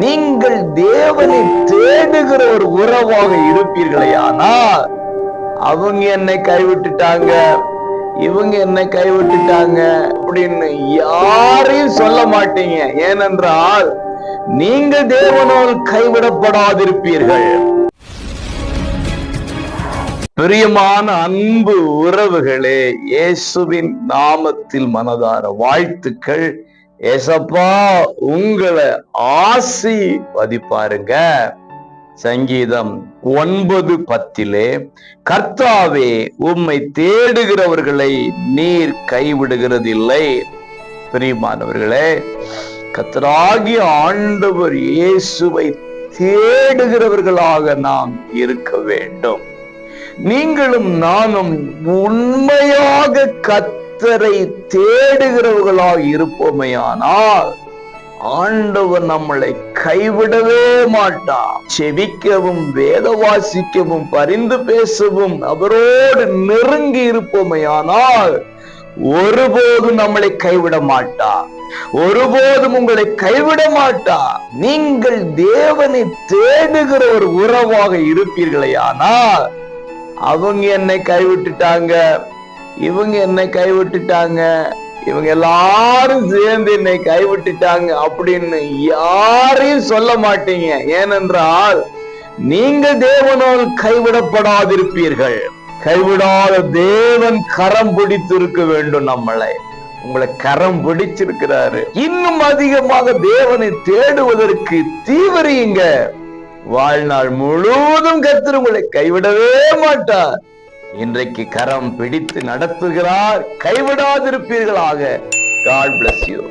நீங்கள் தேவனை தேடுகிற ஒரு உறவாக இருப்பீர்களே, ஆனால் அவங்க என்னை கைவிட்டுட்டாங்க, இவங்க என்னை கைவிட்டுட்டாங்க அப்படின்னு யாரையும் சொல்ல மாட்டீங்க. ஏனென்றால் நீங்கள் தேவனால் கைவிடப்படாதிருப்பீர்கள். பிரியமான அன்பு உறவுகளே, இயேசுவின் நாமத்தில் மனதார வாழ்த்துக்கள். ஏசப்பா உங்களை ஆசீர்வதிப்பாருங்க. சங்கீதம் 9:10 கர்த்தாவே உம்மை தேடுகிறவர்களை நீர் கைவிடுகிறதில்லை. பிரியமானவர்களே, கர்த்தராகிய ஆண்டவர் இயேசுவை தேடுகிறவர்களாக நாம் இருக்க வேண்டும். நீங்களும் நானும் உண்மையாக கர்த்தரை தேடுகிறவர்களாக இருப்போமேயானால் ஆண்டவர் நம்மளை கைவிடவே மாட்டார். செபிக்கவும் வேத வாசிக்கவும் பரிந்து பேசவும் அவரோடு நெருங்கி இருப்போமேயானால் ஒருபோதும் நம்மளை கைவிட மாட்டார், ஒருபோதும் உங்களை கைவிட மாட்டார். நீங்கள் தேவனை தேடுகிற ஒரு உறவாக இருப்பீர்களே, ஆனால் அவங்க என்னை கைவிட்டுட்டாங்க, இவங்க என்னை கைவிட்டுட்டாங்க, இவங்க எல்லாரும் சேர்ந்து என்னை கைவிட்டுட்டாங்க அப்படின்னு யாரையும் சொல்ல மாட்டீங்க. ஏனென்றால் நீங்கள் தேவனால் கைவிடப்படாதிருப்பீர்கள். கைவிடாத தேவன் கரம் பிடித்திருக்க வேண்டும். உங்களை கரம் பிடிச்சிருக்கிறாரு. இன்னும் அதிகமாக தேவனை தேடுவதற்கு தீவிரியுங்க. வாழ்நாள் முழுவதும் கர்த்தர் உங்களை கைவிடவே மாட்டார். இன்றைக்கு கரம் பிடித்து நடத்துகிறார். கைவிடாதிருப்பீர்களாக. God bless you.